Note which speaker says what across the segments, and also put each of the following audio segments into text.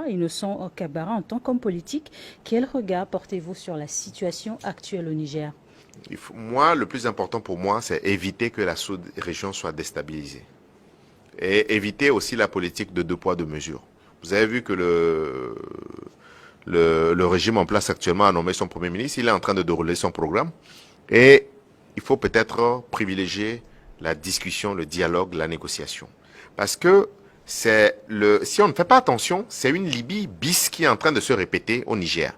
Speaker 1: Innocent Kabara, en tant qu'homme politique, quel regard portez-vous sur la situation actuelle au Niger?
Speaker 2: Moi, le plus important pour moi, c'est éviter que la sous-région soit déstabilisée. Et éviter aussi la politique de deux poids, deux mesures. Vous avez vu que le régime en place actuellement a nommé son premier ministre. Il est en train de dérouler son programme. Et il faut peut-être privilégier la discussion, le dialogue, la négociation. Parce que si on ne fait pas attention, c'est une Libye bis qui est en train de se répéter au Niger.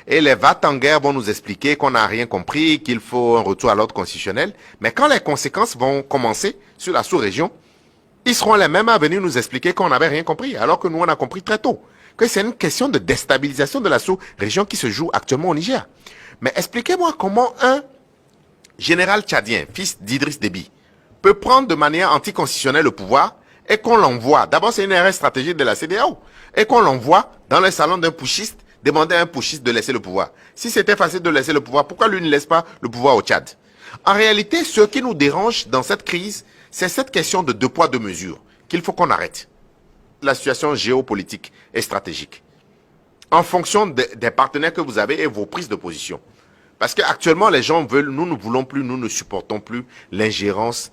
Speaker 2: Et les va-t-en-guerre vont nous expliquer qu'on n'a rien compris, qu'il faut un retour à l'ordre constitutionnel. Mais quand les conséquences vont commencer sur la sous-région, ils seront les mêmes à venir nous expliquer qu'on n'avait rien compris, alors que nous, on a compris très tôt que c'est une question de déstabilisation de la sous-région qui se joue actuellement au Niger. Mais expliquez-moi comment un général tchadien, fils d'Idriss Déby, peut prendre de manière anticonstitutionnelle le pouvoir et qu'on l'envoie. D'abord, c'est une erreur stratégique de la CEDEAO. Et qu'on l'envoie dans le salon d'un putschiste, demander à un putschiste de laisser le pouvoir. Si c'était facile de laisser le pouvoir, pourquoi lui ne laisse pas le pouvoir au Tchad? En réalité, ce qui nous dérange dans cette crise, c'est cette question de deux poids, deux mesures qu'il faut qu'on arrête. La situation géopolitique et stratégique. En fonction des partenaires que vous avez et vos prises de position. Parce qu'actuellement, les gens veulent, nous ne voulons plus, nous ne supportons plus l'ingérence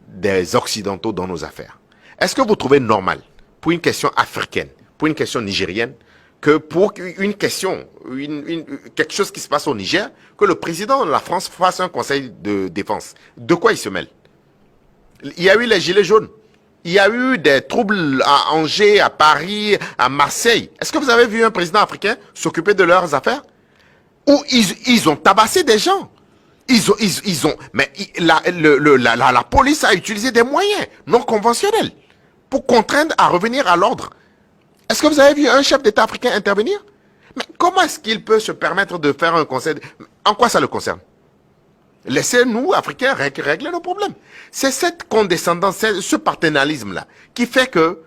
Speaker 2: des Occidentaux dans nos affaires. Est-ce que vous trouvez normal, pour une question africaine, pour une question nigérienne, que pour une question, quelque chose qui se passe au Niger, que le président de la France fasse un conseil de défense? De quoi il se mêle? Il y a eu les gilets jaunes. Il y a eu des troubles à Angers, à Paris, à Marseille. Est-ce que vous avez vu un président africain s'occuper de leurs affaires? Où ils ont tabassé des gens. Mais la police a utilisé des moyens non conventionnels pour contraindre à revenir à l'ordre. Est-ce que vous avez vu un chef d'État africain intervenir? Mais comment est-ce qu'il peut se permettre de faire un conseil? En quoi ça le concerne? Laissez-nous, Africains, régler nos problèmes. C'est cette condescendance, ce paternalisme-là, qui fait que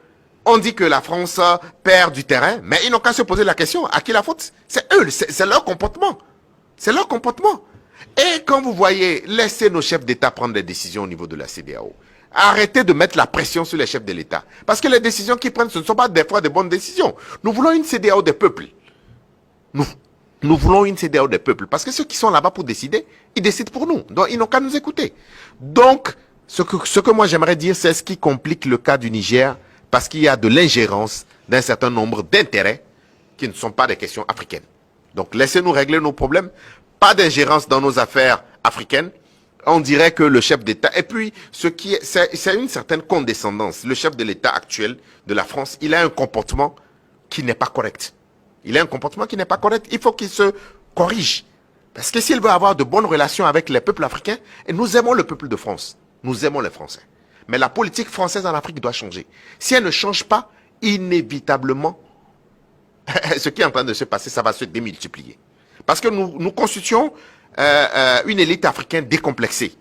Speaker 2: on dit que la France perd du terrain, mais ils n'ont qu'à se poser la question, à qui la faute? C'est eux, c'est leur comportement. C'est leur comportement. Et quand vous voyez, laissez nos chefs d'État prendre des décisions au niveau de la CEDEAO. Arrêtez de mettre la pression sur les chefs de l'État. Parce que les décisions qu'ils prennent, ce ne sont pas des fois de bonnes décisions. Nous voulons une CEDEAO des peuples. Nous voulons une CEDEAO des peuples. Parce que ceux qui sont là-bas pour décider, ils décident pour nous. Donc, ils n'ont qu'à nous écouter. Donc, ce que moi j'aimerais dire, c'est ce qui complique le cas du Niger, parce qu'il y a de l'ingérence d'un certain nombre d'intérêts qui ne sont pas des questions africaines. Donc, laissez-nous régler nos problèmes. Pas d'ingérence dans nos affaires africaines. On dirait que le chef d'État... Et puis, c'est une certaine condescendance. Le chef de l'État actuel de la France, il a un comportement qui n'est pas correct. Il a un comportement qui n'est pas correct. Il faut qu'il se corrige. Parce que s'il veut avoir de bonnes relations avec les peuples africains, et nous aimons le peuple de France. Nous aimons les Français. Mais la politique française en Afrique doit changer. Si elle ne change pas, inévitablement, ce qui est en train de se passer, ça va se démultiplier. Parce que nous constituons une élite africaine décomplexée.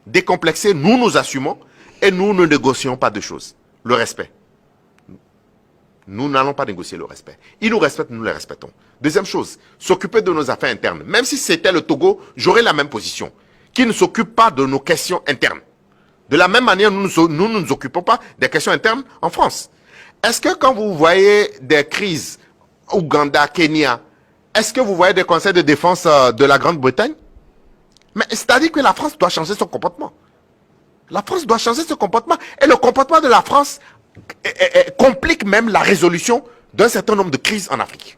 Speaker 2: Décomplexée, nous assumons et nous ne négocions pas de choses. Le respect. Nous n'allons pas négocier le respect. Ils nous respectent, nous les respectons. Deuxième chose, s'occuper de nos affaires internes. Même si c'était le Togo, j'aurais la même position. Qui ne s'occupe pas de nos questions internes. De la même manière, nous ne nous occupons pas des questions internes en France. Est-ce que quand vous voyez des crises, Ouganda, Kenya, est-ce que vous voyez des conseils de défense de la Grande-Bretagne? Mais c'est-à-dire que la France doit changer son comportement. La France doit changer son comportement. Et le comportement de la France complique même la résolution d'un certain nombre de crises en Afrique.